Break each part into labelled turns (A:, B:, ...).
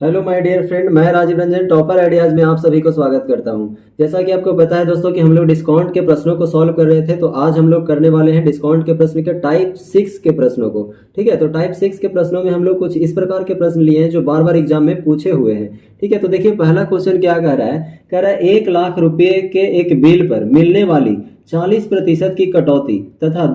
A: Hello my dear friend, मैं Rajiv Ranjan topper ideas में आप सभी को स्वागत करता हूं। जैसा कि आपको पता है दोस्तों कि हम लोग डिस्काउंट के प्रश्नों को सॉल्व कर रहे थे, तो आज हम लोग करने वाले हैं डिस्काउंट के प्रश्न के टाइप 6 के प्रश्नों को। ठीक है, तो टाइप 6 के प्रश्नों में हम लोग कुछ इस प्रकार के प्रश्न लिए हैं जो बार बार एग्जाम में पूछे हुए हैं। ठीक है, तो देखिए पहला क्वेश्चन क्या कह रहा है 1 लाख रुपए के एक बिल पर मिलने वाली 40% की कटौती तथा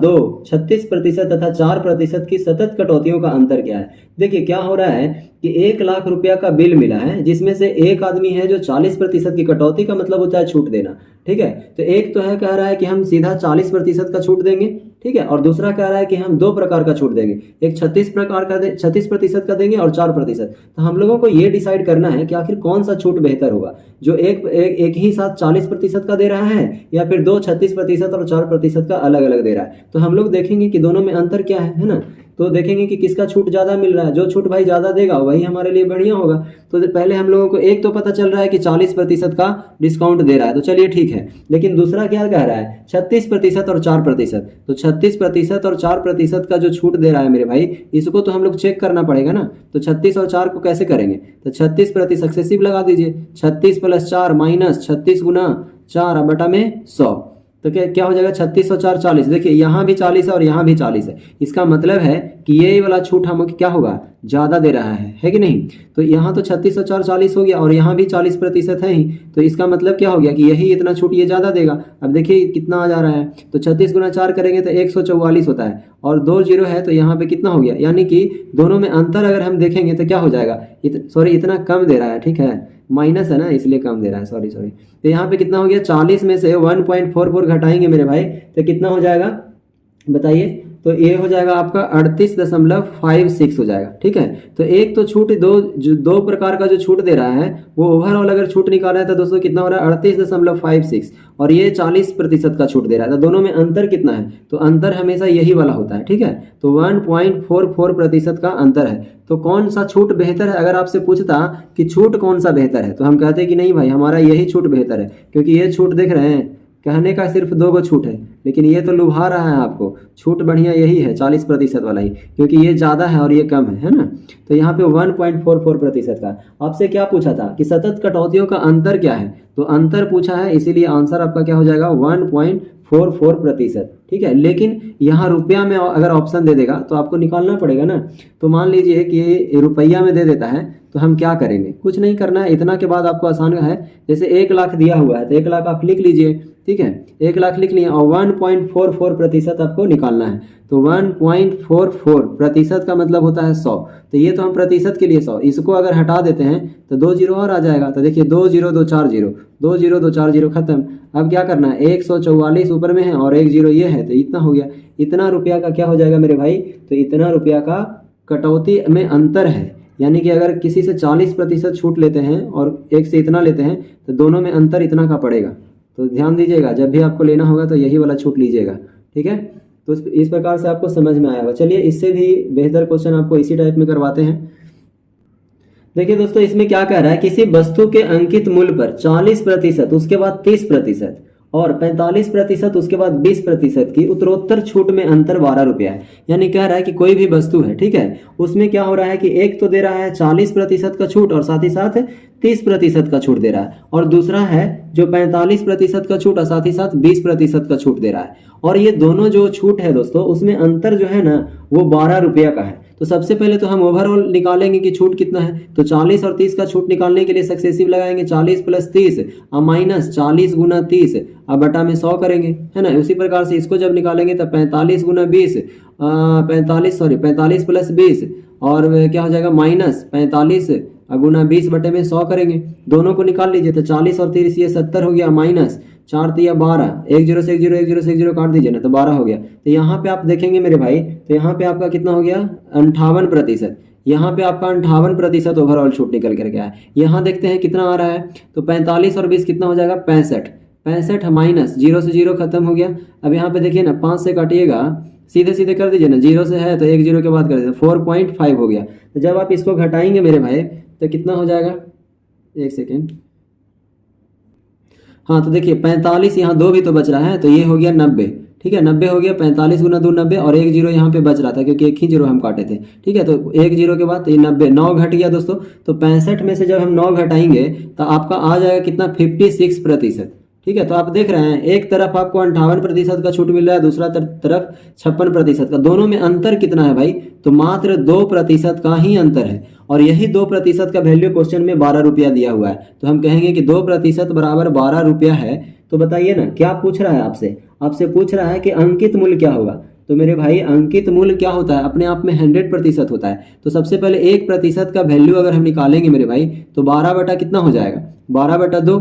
A: 36% तथा 4% की सतत कटौतियों का अंतर क्या है। देखिए क्या हो रहा है कि 1 लाख रुपया का बिल मिला है, जिसमें से एक आदमी है जो 40% की कटौती का मतलब होता है छूट देना। ठीक है, तो एक तो है कह रहा है कि हम सीधा 40% का छूट देंगे। ठीक है, और दूसरा कह रहा है कि हम 2 प्रकार का छूट देंगे, एक 36% का देंगे और 4%। तो हम लोगों को ये डिसाइड करना है कि आखिर कौन सा छूट बेहतर होगा, जो एक ही साथ 40% का दे रहा है या फिर दो 36% और 4% का अलग अलग दे रहा है। तो हम लोग देखेंगे कि दोनों में अंतर क्या है ना। तो देखेंगे कि किसका छूट ज़्यादा मिल रहा है, जो छूट भाई ज़्यादा देगा वही हमारे लिए बढ़िया होगा। तो पहले हम लोगों को एक तो पता चल रहा है कि 40% का डिस्काउंट दे रहा है, तो चलिए ठीक है। लेकिन दूसरा क्या कह रहा है 36% और 4%। तो 36% और 4% का जो छूट दे रहा है मेरे भाई, इसको तो हम लोग चेक करना पड़ेगा ना। तो 36 और 4 को कैसे करेंगे, तो 36% सक्सेसिव लगा दीजिए। 36 + 4 - 36 × 4 बटा में 100। तो क्या क्या हो जाएगा 36 और 4 40। देखिए यहाँ भी 40 है और यहाँ भी 40 है। इसका मतलब है कि ये वाला छूट हम क्या होगा, ज़्यादा दे रहा है कि नहीं। तो यहाँ तो 36 और 4 40 हो गया और यहाँ भी 40% है ही। तो इसका मतलब क्या हो गया कि यही इतना छूट ये ज़्यादा देगा। अब देखिए कितना आ जा रहा है, तो 36 × 4 करेंगे तो 144 होता है और 2 जीरो है, तो यहाँ पे कितना हो गया, यानी कि दोनों में अंतर अगर हम देखेंगे तो क्या हो जाएगा, इतना कम दे रहा है। ठीक है, माइनस है ना इसलिए कम दे रहा है, सॉरी। तो यहाँ पे कितना हो गया, 40 में से 1.44 घटाएंगे मेरे भाई, तो कितना हो जाएगा बताइए। तो ये हो जाएगा आपका 38.56 हो जाएगा। ठीक है, तो एक तो छूट दो प्रकार का जो छूट दे रहा है वो ओवरऑल अगर छूट निकाला है तो दोस्तों कितना हो रहा है 38.56, और ये 40% का छूट दे रहा है। तो दोनों में अंतर कितना है, तो अंतर हमेशा यही वाला होता है। ठीक है, तो 1.44% का अंतर है। तो कौन सा छूट बेहतर है, अगर आपसे पूछता कि छूट कौन सा बेहतर है, तो हम कहते कि नहीं भाई हमारा यही छूट बेहतर है, क्योंकि ये छूट देख रहे हैं कहने का सिर्फ 2 छूट है, लेकिन ये तो लुभा रहा है आपको। छूट बढ़िया यही है 40% वाला ही, क्योंकि ये ज़्यादा है और ये कम है ना। तो यहाँ पे 1.44% का आपसे क्या पूछा था कि सतत कटौतियों का अंतर क्या है, तो अंतर पूछा है, इसीलिए आंसर आपका क्या हो जाएगा 1.44%। ठीक है, लेकिन यहाँ रुपया में अगर ऑप्शन दे देगा तो आपको निकालना पड़ेगा ना। तो मान लीजिए कि ये रुपया में दे देता है, तो हम क्या करेंगे, कुछ नहीं करना है। इतना के बाद आपको आसान है, जैसे 1 लाख दिया हुआ है तो 1 लाख आप लिख लीजिए। ठीक है, 1 लाख लिख लिया और 1.44% आपको निकालना है। तो 1.44% का मतलब होता है 100। तो ये तो हम प्रतिशत के लिए 100, इसको अगर हटा देते हैं तो 2 जीरो और आ जाएगा। तो देखिए 2 0 2 4 0, 2 0 2 4 0 खत्म। अब क्या करना है, 144 ऊपर में है और 1 जीरो ये है, तो इतना हो गया। इतना रुपया का क्या हो जाएगा मेरे भाई, तो इतना रुपया का कटौती में अंतर है। यानी कि अगर किसी से 40% छूट लेते हैं और एक से इतना लेते हैं, तो दोनों में अंतर इतना का पड़ेगा। तो ध्यान दीजिएगा, जब भी आपको लेना होगा तो यही वाला छूट लीजिएगा। ठीक है, तो इस प्रकार से आपको समझ में आया होगा। चलिए इससे भी बेहतर क्वेश्चन आपको इसी टाइप में करवाते हैं। देखिए दोस्तों इसमें क्या कह रहा है, किसी वस्तु के अंकित मूल्य पर 40%, उसके बाद 30% और 45% उसके बाद 20% की उत्तरोत्तर छूट में अंतर 12 रुपया है। यानी कह रहा है कि कोई भी वस्तु है, ठीक है, उसमें क्या हो रहा है कि एक तो दे रहा है 40% का छूट और साथ ही साथ 30% का छूट दे रहा है, और दूसरा है जो 45% का छूट और साथ ही साथ 20% का छूट दे रहा है। और ये दोनों जो छूट है दोस्तों, उसमें अंतर जो है ना वो 12 रुपया का है। तो सबसे पहले तो हम ओवरऑल निकालेंगे कि छूट कितना है। तो 40 और 30 का छूट निकालने के लिए सक्सेसिव लगाएंगे, 40 + 30 और माइनस 40 × 30 अब बटा में 100 करेंगे, है ना। उसी प्रकार से इसको जब निकालेंगे तब 45 × 20 45 + 20 और क्या हो जाएगा माइनस 45 गुना 20 बटे में 100 करेंगे। दोनों को निकाल लीजिए, तो 40 और 30 ये 70 हो गया, माइनस 4 तिया 12, 1 0 से 1 0 1 0 से 1 0 काट दीजिए ना, तो 12 हो गया। तो यहाँ पे आप देखेंगे मेरे भाई, तो यहाँ पे आपका कितना हो गया 58%। यहाँ पे आपका 58% ओवरऑल छूट निकल कर गया है। यहाँ देखते हैं कितना आ रहा है, तो 45 और 20 कितना हो जाएगा 65, 65 माइनस 0 से 0 खत्म हो गया। अब यहाँ पे देखिए ना 5 से काटिएगा, सीधे सीधे कर दीजिए ना, 0 से है तो 1 0 के बाद कर दीजिए, 4.5 हो गया। तो जब आप इसको घटाएंगे मेरे भाई तो कितना हो जाएगा, एक सेकेंड, हाँ तो देखिए 45, यहाँ 2 भी तो बच रहा है, तो ये हो गया 90। ठीक है, 90 हो गया, 45 गुना 2 90, और एक जीरो यहाँ पे बच रहा था क्योंकि एक ही जीरो हम काटे थे। ठीक है, तो एक जीरो के बाद ये 90, 9 घट गया दोस्तों। तो 65 में से जब हम 9 घटाएंगे तो आपका आ जाएगा कितना, 56%। ठीक है, तो आप देख रहे हैं एक तरफ आपको 58% का छूट मिल रहा है, दूसरा तरफ 56% का। दोनों में अंतर कितना है भाई, तो मात्र 2% का ही अंतर है। और यही 2% का वैल्यू क्वेश्चन में 12 रुपया दिया हुआ है। तो हम कहेंगे कि 2% बराबर 12 रुपया है। तो बताइए ना क्या पूछ रहा है आपसे, आपसे पूछ रहा है कि अंकित मूल्य क्या होगा। तो मेरे भाई अंकित मूल्य क्या होता है, अपने आप में 100% होता है। तो सबसे पहले 1% का वैल्यू अगर हम निकालेंगे मेरे भाई, तो 12 बटा कितना हो जाएगा, 12/2।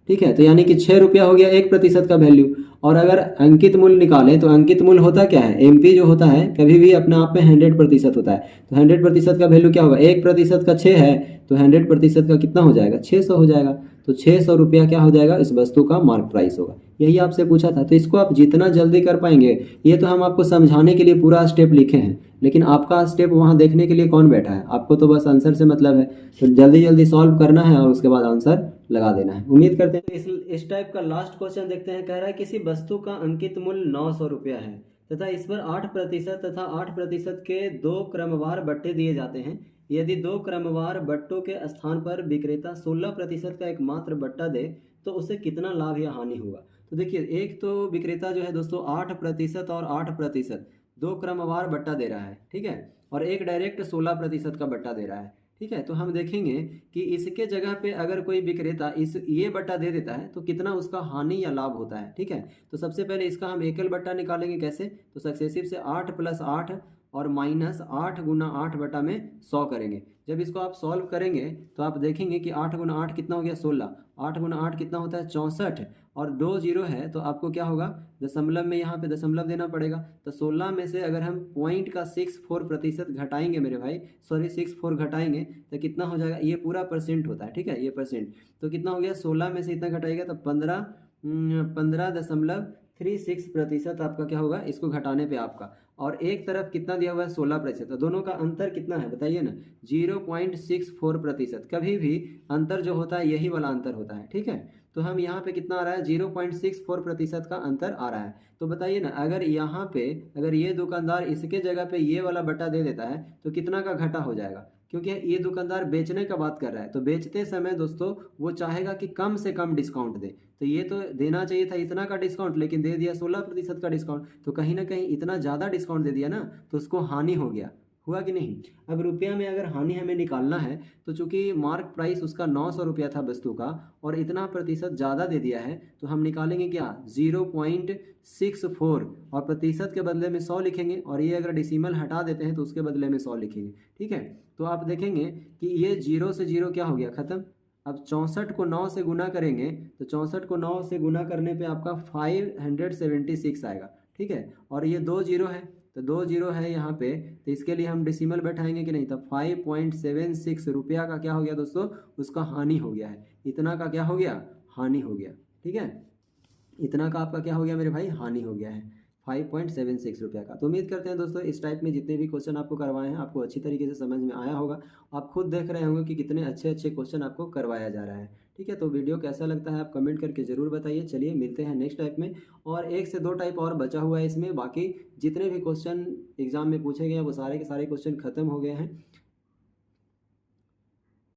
A: ठीक है, तो यानी कि 6 रुपया हो गया 1% का वैल्यू। और अगर अंकित मूल्य निकालें तो अंकित मूल्य होता क्या है, एमपी जो होता है कभी भी अपने आप में 100% होता है। तो 100% का वैल्यू क्या होगा, 1% का 6 है, तो 100% का कितना हो जाएगा, 600 हो जाएगा। तो 600 रुपया क्या हो जाएगा, इस वस्तु का मार्क प्राइस होगा। यही आपसे पूछा था। तो इसको आप जितना जल्दी कर पाएंगे, ये तो हम आपको समझाने के लिए पूरा स्टेप लिखे हैं, लेकिन आपका स्टेप वहाँ देखने के लिए कौन बैठा है, आपको तो बस आंसर से मतलब है। तो जल्दी जल्दी सॉल्व करना है और उसके बाद आंसर लगा देना है। उम्मीद करते हैं इस टाइप का लास्ट क्वेश्चन देखते हैं। कह रहा है किसी वस्तु का अंकित मूल्य 900 रुपया है तथा इस पर 8% तथा 8% के 2 क्रमवार बट्टे दिए जाते हैं। यदि 2 क्रमवार बट्टों के स्थान पर विक्रेता 16% का एकमात्र बट्टा दे तो उसे कितना लाभ या हानि होगा। तो देखिए, एक तो विक्रेता जो है दोस्तों 8% और 8% 2 क्रमवार बट्टा दे रहा है। ठीक है, और एक डायरेक्ट 16% का बट्टा दे रहा है। ठीक है, तो हम देखेंगे कि इसके जगह पे अगर कोई विक्रेता ये बट्टा दे देता है तो कितना उसका हानि या लाभ होता है। ठीक है, तो सबसे पहले इसका हम एकल बट्टा निकालेंगे कैसे, तो सक्सेसिव से 8 + 8 और माइनस 8 गुना 8 बटा में 100 करेंगे। जब इसको आप सॉल्व करेंगे तो आप देखेंगे कि 8 गुना 8 कितना हो गया, 16। 8 गुना 8 कितना होता है, 64। और 2 जीरो है तो आपको क्या होगा, दशमलव में यहाँ पे दशमलव देना पड़ेगा। तो 16 में से अगर हम पॉइंट का 64% घटाएंगे मेरे भाई, सॉरी 64 घटाएंगे तो कितना हो जाएगा, ये पूरा परसेंट होता है। ठीक है, ये परसेंट तो कितना हो गया, 16 में से इतना घटाएगा तो 15.36% आपका क्या होगा इसको घटाने पे आपका। और एक तरफ कितना दिया हुआ है, 16%। तो दोनों का अंतर कितना है बताइए ना, 0.64%। कभी भी अंतर जो होता है यही वाला अंतर होता है। ठीक है, तो हम यहाँ पे कितना आ रहा है, 0.64% का अंतर आ रहा है। तो बताइए ना, अगर यहाँ पे अगर ये दुकानदार इसके जगह पे ये वाला बटा दे देता है तो कितना का घटा हो जाएगा, क्योंकि ये दुकानदार बेचने का बात कर रहा है। तो बेचते समय दोस्तों वो चाहेगा कि कम से कम डिस्काउंट दे। तो ये तो देना चाहिए था इतना का डिस्काउंट, लेकिन दे दिया 16% का डिस्काउंट। तो कहीं ना कहीं इतना ज़्यादा डिस्काउंट दे दिया ना, तो उसको हानि हो गया, हुआ कि नहीं। अब रुपया में अगर हानि हमें निकालना है तो चूंकि मार्क प्राइस उसका 900 रुपया था वस्तु का और इतना प्रतिशत ज़्यादा दे दिया है, तो हम निकालेंगे क्या, 0.64 और प्रतिशत के बदले में 100 लिखेंगे। और ये अगर डिसिमल हटा देते हैं तो उसके बदले में 100 लिखेंगे। ठीक है, तो आप देखेंगे कि ये 0 से 0 क्या हो गया, ख़त्म। अब 64 को 9 से गुना करेंगे तो 64 को 9 से गुना करने पे आपका 576 आएगा। ठीक है, और ये 2 जीरो है तो 2 जीरो है यहाँ पे, तो इसके लिए हम डिसिमल बैठाएंगे कि नहीं, तो 5.76 रुपया का क्या हो गया दोस्तों, उसका हानि हो गया है। इतना का क्या हो गया, हानि हो गया। ठीक है, इतना का आपका क्या हो गया मेरे भाई, हानि हो गया है 5.76 रुपया का। तो उम्मीद करते हैं दोस्तों इस टाइप में जितने भी क्वेश्चन आपको करवाए हैं आपको अच्छी तरीके से समझ में आया होगा। आप खुद देख रहे होंगे कि कितने अच्छे अच्छे क्वेश्चन आपको करवाया जा रहा है। ठीक है, तो वीडियो कैसा लगता है आप कमेंट करके ज़रूर बताइए। चलिए मिलते हैं नेक्स्ट टाइप में, और 1 से 2 टाइप और बचा हुआ है इसमें। बाकी जितने भी क्वेश्चन एग्जाम में पूछे गए हैं वो सारे के सारे क्वेश्चन खत्म हो गए हैं।